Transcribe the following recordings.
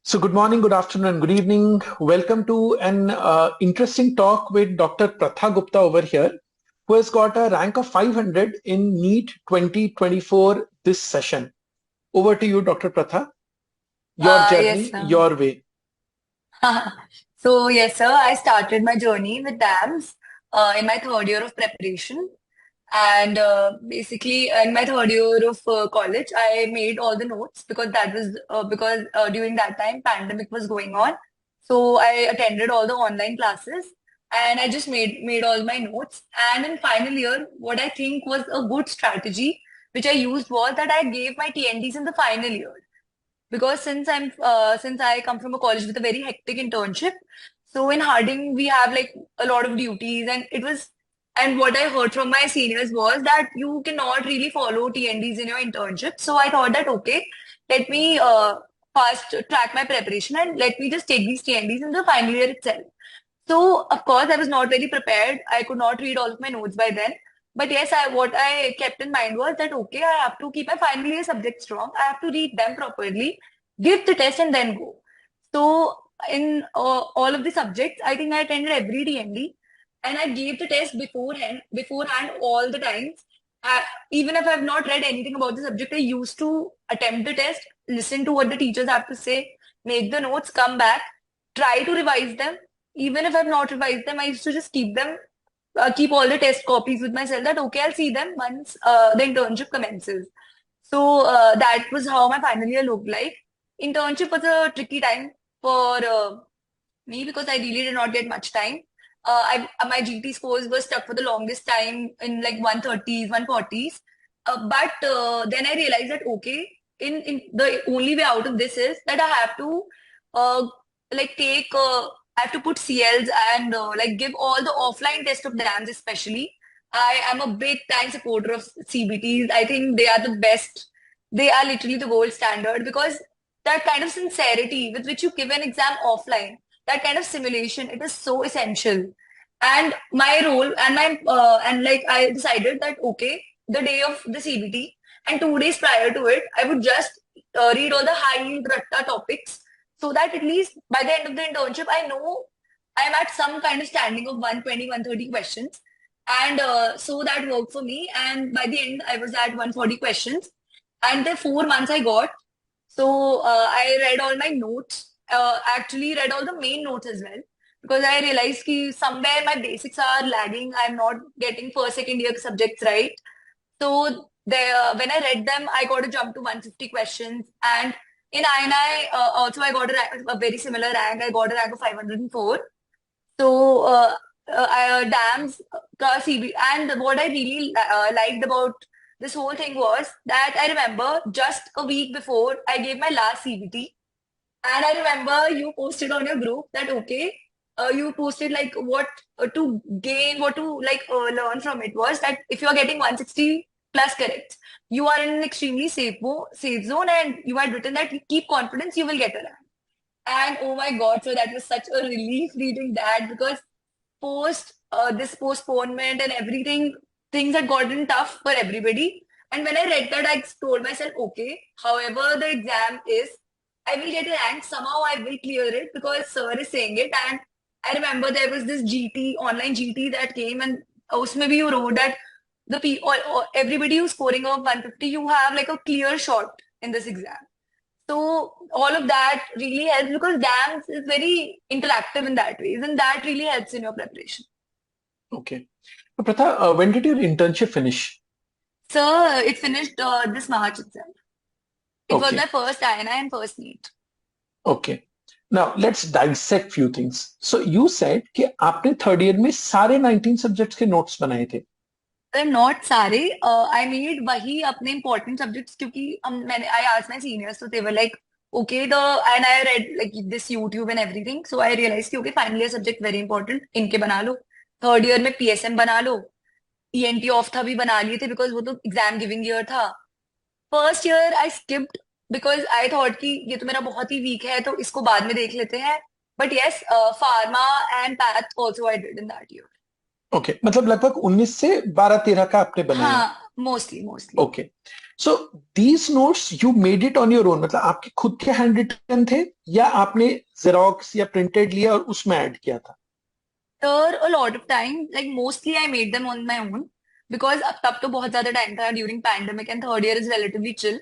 So, good morning, good afternoon, and good evening. Welcome to an interesting talk with Dr. Pratha Gupta over here, who has got a rank of 500 in NEET 2024 this session. Over to you, Dr. Pratha. Your Yes, journey, sir. your way. So, yes, sir, I started my journey with DAMS in my third year of preparation. And basically, in my third year of college, I made all the notes because during that time, pandemic was going on. So I attended all the online classes and I just made all my notes. And in final year, what I think was a good strategy, which I used was that I gave my TNDs in the final year because since I come from a college with a very hectic internship, so in Harding we have like a lot of duties, and what I heard from my seniors was that you cannot really follow TNDs in your internship. So I thought that okay, let me fast track my preparation and let me just take these TNDs in the final year itself. So, of course, I was not very prepared. I could not read all of my notes by then. But yes, what I kept in mind was that, okay, I have to keep my final year subjects strong. I have to read them properly, give the test, and then go. So, in all of the subjects, I think I attended every DMD and I gave the test beforehand all the times. Even if I have not read anything about the subject, I used to attempt the test, listen to what the teachers have to say, make the notes, come back, try to revise them. Even if I've not revised them, I used to just keep all the test copies with myself that okay, I'll see them once the internship commences. So that was how my final year looked like. Internship was a tricky time for me because I really did not get much time. My GT scores were stuck for the longest time in like 130s, 140s. But then I realized that okay, in the only way out of this is that I have to uh, like I have to put CLs and like give all the offline test of DAMs especially. I am a big time supporter of CBTs. I think they are the best. They are literally the gold standard because that kind of sincerity with which you give an exam offline, that kind of simulation, it is so essential. And my role and my and like I decided that okay, the day of the CBT and 2 days prior to it, I would just read all the high yield ratta topics so that at least by the end of the internship, I know I'm at some kind of standing of 120, 130 questions. And so that worked for me. And by the end, I was at 140 questions. And the 4 months I got. So I read all my notes, actually read all the main notes as well. Because I realized that somewhere my basics are lagging. I'm not getting first, second year subjects right. So there, when I read them, I got to jump to 150 questions. And in INI, also I got a very similar rank. I got a rank of 504. So dams, CB, and what I really liked about this whole thing was that I remember just a week before I gave my last CBT, and I remember you posted on your group that okay, you posted like what to gain, what to like learn from it was that if you are getting 160 plus correct, you are in an extremely safe zone, and you had written that keep confidence, you will get a rank. And oh my God, so that was such a relief reading that because post this postponement and everything, things had gotten tough for everybody. And when I read that, I told myself, okay, however the exam is, I will get a rank. Somehow I will clear it because sir is saying it. And I remember there was this GT, online GT that came, and usme bhi you wrote that everybody who's scoring of 150, you have like a clear shot in this exam. So all of that really helps because dance is very interactive in that way, and that really helps in your preparation. Okay. So, Pratha, when did your internship finish? So it finished this March itself. It was my Okay. first INI and first NEET. Okay. Now, let's dissect few things. So, you said कि आपने third year में सारे 19 subjects के notes बनाए थे. Not सारे I need वही अपने इंपॉर्टेंट सब्जेक्ट्स क्योंकि मैंने आई आस्क्ड माय सीनियर्स तो they were like okay the and I read like this YouTube and everything so I realise कि okay final year subject very important इनके बना लो थर्ड ईयर में पीएसएम बना लो ईएनटी ऑफ था भी बना लिए थे बिकॉज वो तो एग्जाम गिविंग ईयर था first year I skipped because I thought कि ये तो मेरा बहुत ही वीक है तो इसको बाद में देख लेते हैं but yes pharma and path also I did in that year okay, मतलब लगभग 19 से 12-13 का आपने बनाया. हाँ mostly. Okay, so these notes you made it on your own, मतलब आपके खुद के हैंड रिटन थे या आपने जेरोक्स या प्रिंटेड लिया और उसमें ऐड किया था? Sir, a lot of time, like mostly I made them on my own because अब तब तो बहुत ज्यादा टाइम था during pandemic and third year is relatively chill.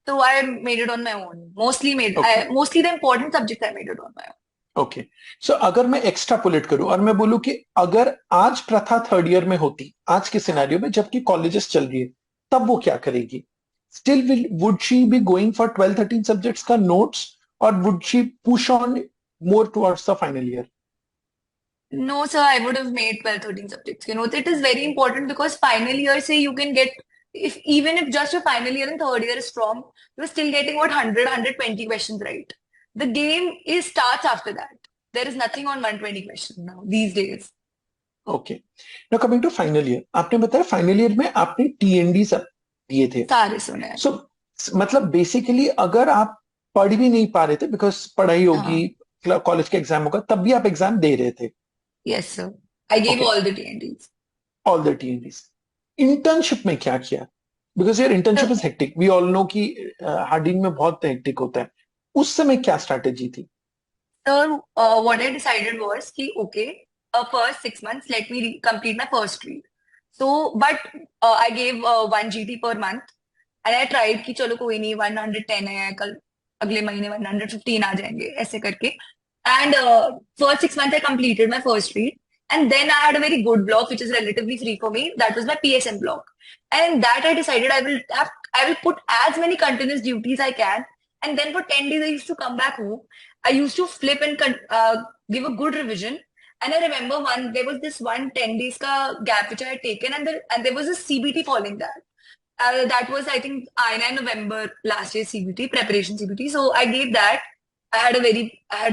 So I made it on my own. Okay, Mostly the important subjects I made it on my own. Okay, so अगर मैं extrapolate करूं और मैं बोलूं कि अगर आज प्रथा थर्ड ईयर में होती, आज के हाँ. सिनेरियो में जबकि कॉलेजेस चल रही है, तब वो क्या करेगी? Still will would she be going for 12-13 subjects का नोट्स, और would she push on more towards the final year? No, sir, I would have made 12, 13 subjects. You know, it is very important because final year say you can get, if even if just your final year and third year is strong, you're still getting what 100, 120 questions right. The game is starts after that. There is nothing on 120 questions now these days. Okay, now coming to final year, आपने बताया final year में आपने टीएनडी सब दिए थे। सारे सुने हैं। सो मतलब बेसिकली अगर आप पढ़ भी नहीं पा रहे थे बिकॉज पढ़ाई होगी, हाँ. कॉलेज का एग्जाम होगा, तब भी आप एग्जाम दे रहे थे? Yes, sir. I gave okay, all the TNDs. All the TNDs. Internship में क्या किया? Because your internship So, is hectic, we all know कि हार्डिंग में बहुत हेक्टिक होता है। उस समय क्या स्ट्रैटेजी थी? sir, what I decided was कि okay, first 6 months, let me complete my first read. So, but I gave 1 GT per month, and I tried कि चलो कोई नहीं 110 है कल अगले महीने 115 आ जाएंगे ऐसे करके. And first 6 months I completed my first read, and then I had a very good block which is relatively free for me. That was my PSM block, and that I decided I will put as many continuous duties I can, and then for 10 days I used to come back home. I used to flip and give a good revision. And I remember there was this 10 days ka gap which I had taken, and there was a CBT following that. That was, I think, INA November last year CBT, preparation CBT. So I gave that. I had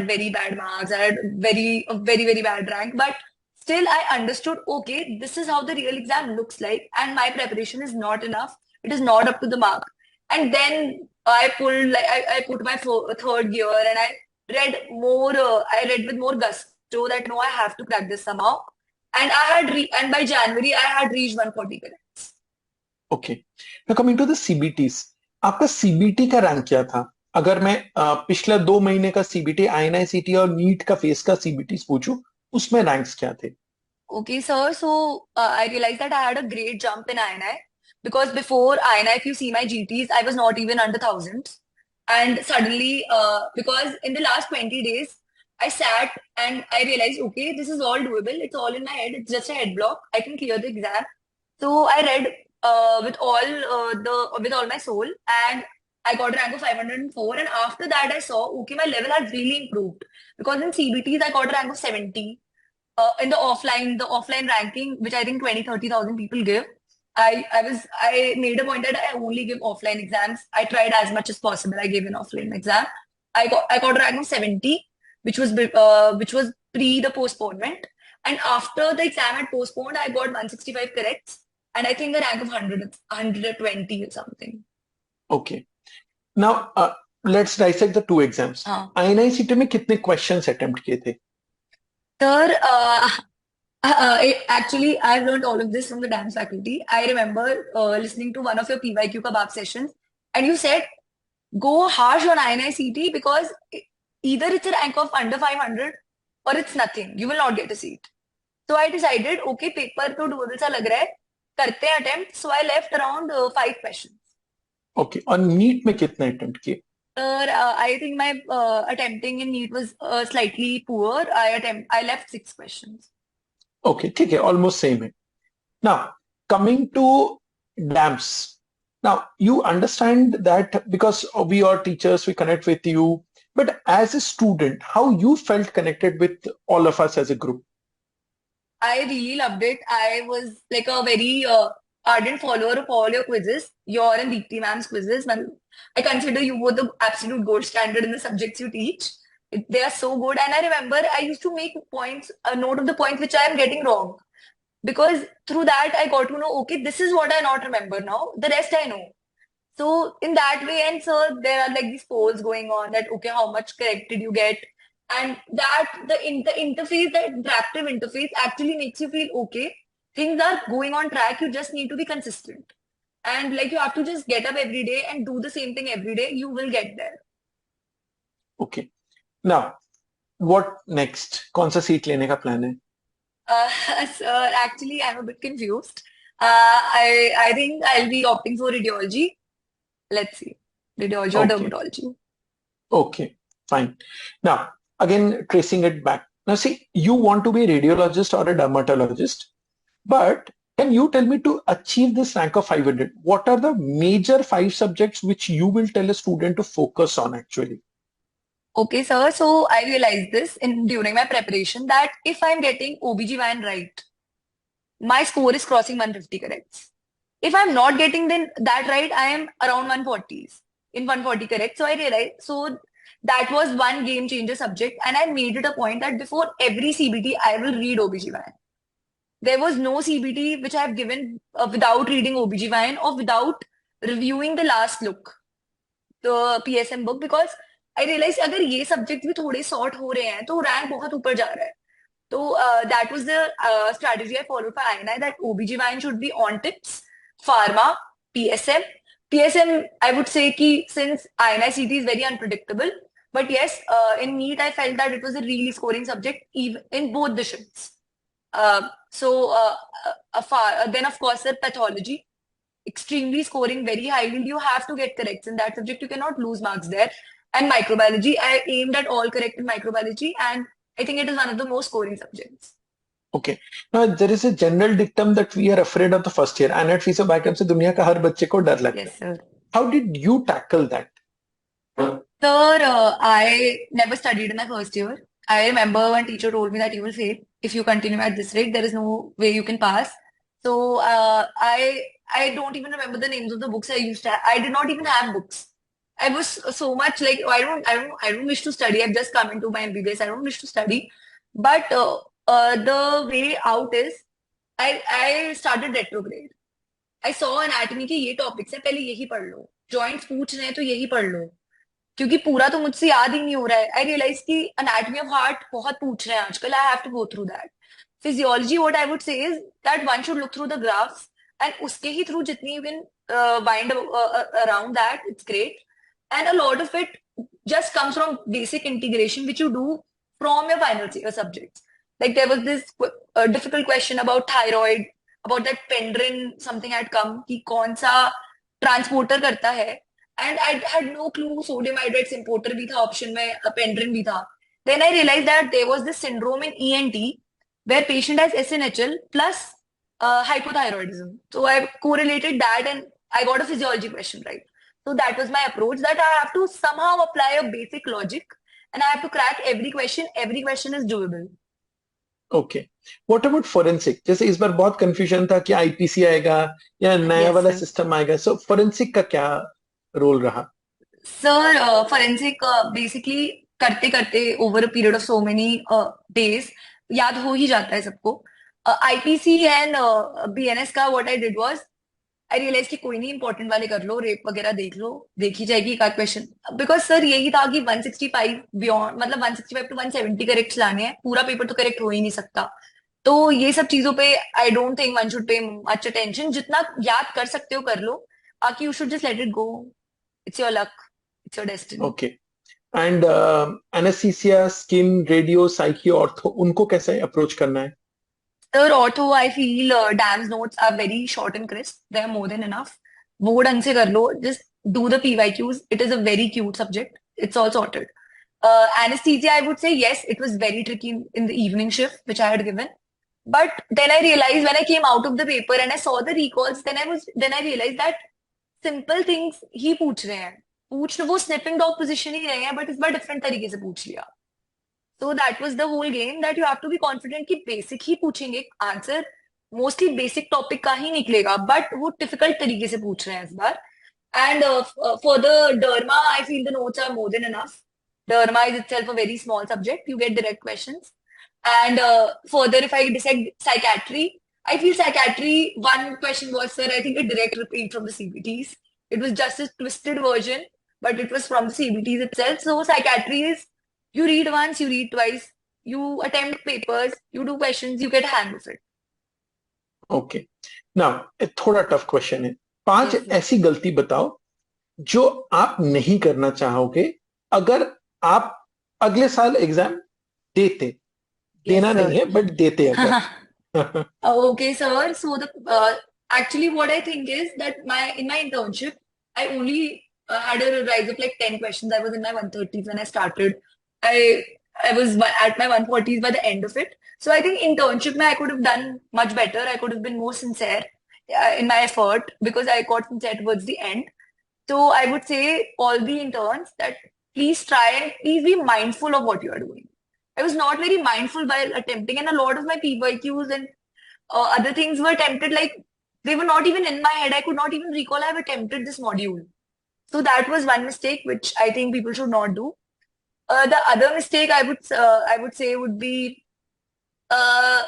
very bad marks. I had very bad rank. But still, I understood, okay, this is how the real exam looks like, and my preparation is not enough. It is not up to the mark. And then I put my third gear, and I read more. I read with more gusto that no, I have to crack this somehow. And by January, I had reached 140 credits. Okay, now coming to the CBTs, आपका CBT का rank क्या था? अगर मैं पिछला 2 महीने का CBT, INICET और नीट का फेस का सीबीटी पूछूं, उसमें रैंक्स क्या थे? Okay, sir. So I realized that I had a great jump in INI because before INI, if you see my GTs, I was not even under thousands. And suddenly, because in the last 20 days, I sat and I realized, okay, this is all doable. It's all in my head. It's just a head block. I can clear the exam. So I read with all my soul, and I got a rank of 504. And after that, I saw, okay, my level has really improved because in CBTs, I got a rank of 70 in the offline ranking, which I think 20, 30,000 people give. I made a point that I only give offline exams. I tried as much as possible. I gave an offline exam. I got a rank of 70, which was pre the postponement. And after the exam had postponed, I got 165 corrects, and I think a rank of 120 or something. Okay, now let's dissect the two exams. हाँ. INICET में कितने questions attempt किए थे? Sir, actually, I've learned all of this from the dance faculty. I remember listening to one of your PYQ Kebab sessions, and you said go harsh on INICT because either it's a rank of under 500 or it's nothing. You will not get a seat. So I decided, okay, paper to doable सा लग रहा है, करते हैं attempt. So I left around 5 questions. Okay, और NEET में कितने attempt किए? Sir, I think my attempting in NEET was slightly poor. I left 6 questions. Okay, ठीक है, ऑलमोस्ट सेम है। Now coming to dams, now you understand that because we are teachers, we connect with you, but as a student, how you felt connected with all of us as a group? I really loved it. I was like a very ardent follower of all your quizzes, your and Deepti ma'am's quizzes. I consider you both the absolute gold standard in the subjects you teach. They are so good. And I remember I used to make a note of the points which I am getting wrong. Because through that, I got to know, okay, this is what I not remember now. The rest I know. So in that way, and so there are like these polls going on that, okay, how much correct did you get? And that the interface, the interactive interface actually makes you feel okay. Things are going on track. You just need to be consistent. And like you have to just get up every day and do the same thing every day. You will get there. Okay. Now, what next? कौन सा seat लेने का plan है? Sir, actually, I'm a bit confused. I think I'll be opting for radiology. Let's see, radiology or Okay. dermatology. Okay. Fine. Now, again, tracing it back. Now, see, you want to be a radiologist or a dermatologist, but can you tell me to achieve this rank of 500, what are the major five subjects which you will tell a student to focus on actually? Okay, sir. So I realized this in during my preparation that if I'm getting OBGYN right, my score is crossing 150 corrects. If I'm not getting then that right, I am around 140s in 140 correct. So I realized so that was one game changer subject, and I made it a point that before every CBT I will read OBGYN. There was no CBT which I have given without reading OBGYN or without reviewing the last look, the PSM book, because I realized अगर ये subject भी थोड़े sort हो रहे हैं तो rank बहुत ऊपर जा रहा है. So that was the strategy I followed for INI, that OBGYN should be on tips, pharma, PSM. PSM, I would say ki since INI CT is very unpredictable, but yes, in NEET I felt that it was a really scoring subject even in both the shifts. Then of course the pathology, extremely scoring very highly. You have to get corrects in that subject. You cannot lose marks there. And microbiology, I aimed at all correct in microbiology, and I think it is one of the most scoring subjects. Okay. Now there is a general dictum that we are afraid of the first year. ANET fees backup से दुनिया का हर बच्चे को डर लगता Yes, है. sir. How did you tackle that? Sir, I never studied in my first year. I remember one teacher told me that you will fail if you continue at this rate. There is no way you can pass. So I don't even remember the names of the books I used to have. I did not even have books. I was so much like, oh, I don't wish to study. I've just come into my MBBS. I don't wish to study. But the way out is I started retrograde. I saw anatomy के ये topics हैं, पहले यही पढ़ लो. Joints पूछ रहे हैं तो यही पढ़ लो, क्योंकि पूरा तो मुझसे याद ही नहीं हो रहा है. आई रियलाइज कि अनाटमी ऑफ हार्ट बहुत पूछ रहे हैं आजकल. I have to go through that. Physiology, what I would say is that one should look through the graphs, and उसके ही थ्रू जितनी you can wind around that, it's great. And a lot of it just comes from basic integration which you do from your final subjects. Like there was this difficult question about thyroid, about that pendrin something had come कि कौन सा transporter करता है. And I had no clue sodium hydride importer भी था option में, pendrin भी था. Then I realized that there was this syndrome in ENT where patient has SNHL plus hypothyroidism. So I correlated that and I got a physiology question right. So that was my approach, that I have to somehow apply a basic logic and I have to crack every question. Every question is doable. Okay. What about forensic? जैसे इस बार बहुत confusion था कि IPC आएगा या नया Yes, वाला sir. System आएगा. सो फोरेंसिक का क्या रोल रहा? सर, फॉरेंसिक बेसिकली करते करते over a period of so many days याद हो ही जाता है सबको. आईपीसी एंड बीएनएस का what I did was, I realise कि कोई नहीं, इंपॉर्टेंट वाले कर लो, रेप वगैरह देख लो, देखी जाएगी एक आध क्वेश्चन. बिकॉज सर यही था कि 165 बियॉन्ड, मतलब 165 टू 170 करेक्ट लाने हैं. पूरा पेपर तो करेक्ट हो ही नहीं सकता. तो ये सब चीजों पे I don't think one should pay much attention. जितना याद कर सकते हो कर लो, बाकी you should just let it go. It's your luck, it's your destiny. Okay. And anaesthesia, skin, radio, psyche, ortho, उनको कैसे अप्रोच करना है? Sir, ortho, I feel DAM's notes are very short and crisp. They are more than enough. वो ढंग से कर लो. Just do the PYQs. It is a very cute subject. It's all sorted. Anesthesia, I would say yes, it was very tricky in the evening shift, which I had given. But then I realized when I came out of the paper and I saw the recalls, then I realized that simple things ही पूछ रहे हैं. पूछ वो snipping dog position ही रहे हैं, but इस बार different तरीके से पूछ लिया. So that was the whole game, that you have to be confident कि basic ही पूछेंगे. आंसर मोस्टली बेसिक टॉपिक का ही निकलेगा, बट वो डिफिकल्ट तरीके से पूछ रहे हैं इस बार. And for the derma, I feel the notes are more than enough. Derma is itself a very small subject. You get direct questions. And further, if I dissect psychiatry, I feel psychiatry, one question was, sir, I think a direct repeat from the CBTs. It was just a twisted version, but it was from the CBTs itself. So psychiatry is, you read once, you read twice, you attempt papers, you do questions, you get a hang of it. Okay. Now थोड़ा tough question है. पांच Yes, sir. ऐसी गलती बताओ जो आप नहीं करना चाहोगे अगर आप अगले साल एग्जाम देते। Yes, देना नहीं sir. है बट देते अगर। Okay, sir. So the actually what I think is that my in my internship, I only had a rise of like 10 questions. I was in my 130s when I started. I I was at my 140s by the end of it. So I think internship mein I could have done much better. I could have been more sincere in my effort because I got sincere towards the end. So I would say all the interns that please try and please be mindful of what you are doing. I was not very mindful while attempting, and a lot of my PYQs and other things were attempted like they were not even in my head. I could not even recall I've attempted this module. So that was one mistake which I think people should not do. The other mistake I would say would be uh,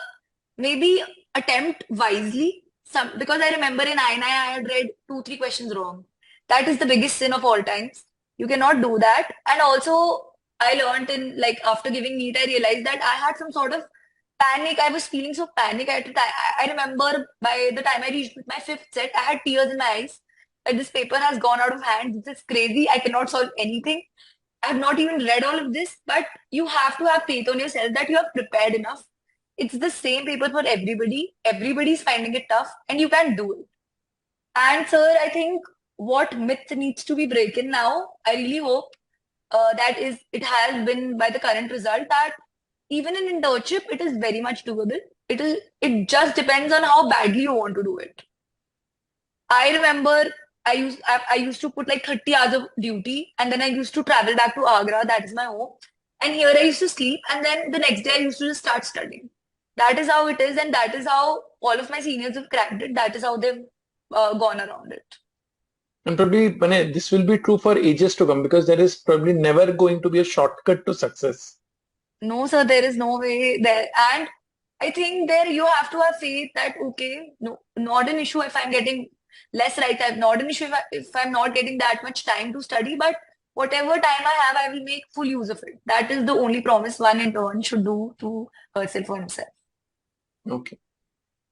maybe attempt wisely. Some because I remember in INI I had read 2 3 questions wrong. That is the biggest sin of all times. You cannot do that. And also I learned in like after giving NEET, I realized that I had some sort of panic. I was feeling so panic at the time. I remember by the time I reached my fifth set, I had tears in my eyes. Like this paper has gone out of hand. This is crazy. I cannot solve anything. I have not even read all of this, but you have to have faith on yourself that you are prepared enough. It's the same paper for everybody. Everybody's finding it tough, and you can do it. And sir, I think what myth needs to be broken now, I really hope that is it has been by the current result that even in internship, it is very much doable. It just depends on how badly you want to do it. I remember I used to put like 30 hours of duty and then I used to travel back to Agra, that is my home. And here I used to sleep and then the next day I used to just start studying. That is how it is, and that is how all of my seniors have cracked it. That is how they've gone around it. And probably this will be true for ages to come because there is probably never going to be a shortcut to success. No, sir, there is no way there. And I think there you have to have faith that, okay, no, not an issue if I'm getting less right. I'm not an issue if I'm not getting that much time to study, but whatever time I have, I will make full use of it. That is the only promise one intern should do to herself or himself. Okay.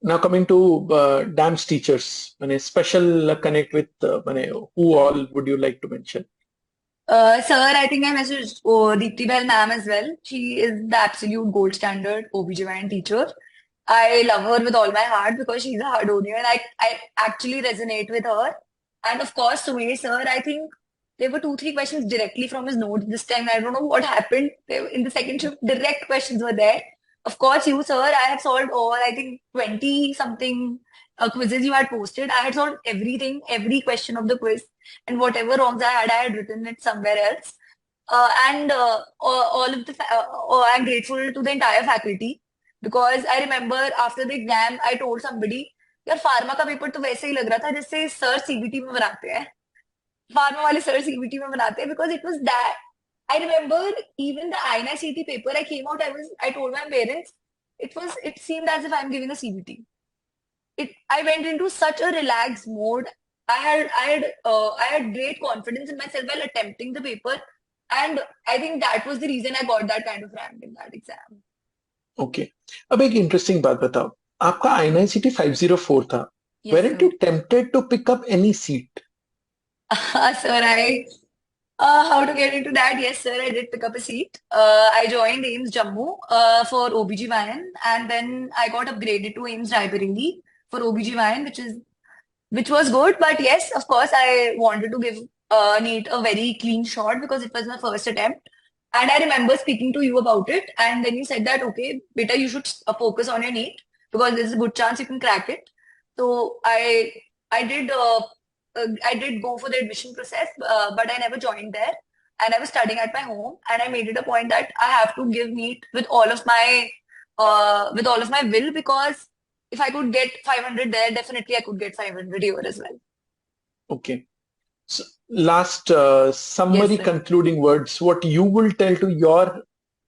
Now coming to DAMS teachers, special connect with who all would you like to mention? Sir, I think I messaged Deepti Bell ma'am as well. She is the absolute gold standard OBGYN teacher. I love her with all my heart because she's a Hardonian and I actually resonate with her. And of course, Sumesh sir, I think there were 2 3 questions directly from his notes this time. I don't know what happened. In the second shift, direct questions were there. Of course, you, sir, I have solved all, I think, 20 something quizzes you had posted. I had solved everything, every question of the quiz. And whatever wrongs I had written it somewhere else. And all of the, I'm grateful to the entire faculty because I remember after the exam, I told somebody, यार pharma का paper तो वैसे ही लग रहा था जैसे sir CBT में बनाते हैं फार्मा वाले सर सीबीटी में बनाते हैं because it was that I remember even the INI-CET paper I came out I told my parents it seemed as if I'm giving a CBT. I went into such a relaxed mode. I had great confidence in myself while attempting the paper, and I think that was the reason I got that kind of rank in that exam. Okay. अब एक interesting बात बताओ, आपका INI-CET 504 था। Yes, Weren't sir. you tempted to pick up any seat? Sir, how to get into that? Yes, sir, I did pick up a seat. I joined AIMS Jammu for OBGYN, and then I got upgraded to AIMS Raebareli for OBGYN, which was good. But yes, of course, I wanted to give NEET a very clean shot because it was my first attempt. And I remember speaking to you about it, and then you said that, okay, beta, you should focus on your NEET because there's a good chance you can crack it. So I did I did go for the admission process, but I never joined there. And I was studying at my home, and I made it a point that I have to give NEET with all of my will because if I could get 500 there, definitely I could get 500 here as well. Okay. So last Yes, summary sir. concluding words, what you will tell to your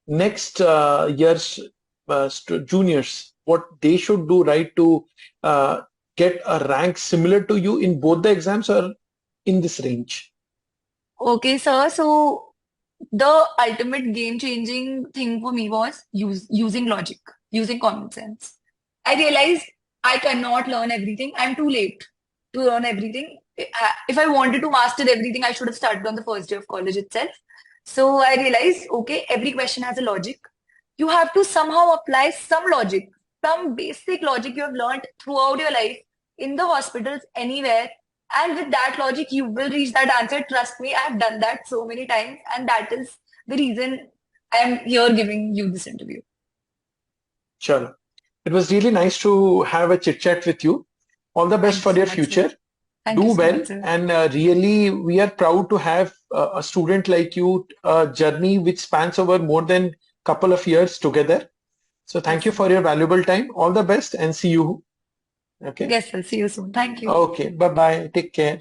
next year's juniors, what they should do right to get a rank similar to you in both the exams or in this range? Okay, sir. So the ultimate game-changing thing for me was using logic, using common sense. I realized I cannot learn everything. I'm too late. to learn everything. If I wanted to master everything, I should have started on the first day of college itself. So I realized, okay, every question has a logic. You have to somehow apply some logic, some basic logic you have learned throughout your life in the hospitals, anywhere. And with that logic, you will reach that answer. Trust me, I've done that so many times. And that is the reason I'm here giving you this interview. Sure. It was really nice to have a chit chat with you. All the best Thank you for so your much, sir. future. Thank Do you so well, much, sir. and really, we are proud to have a student like you, a journey which spans over more than couple of years together. So thank Yes, you sir. for your valuable time. All the best and see you. Okay. Yes, sir. See you soon. Thank you. Okay. Bye bye. Take care.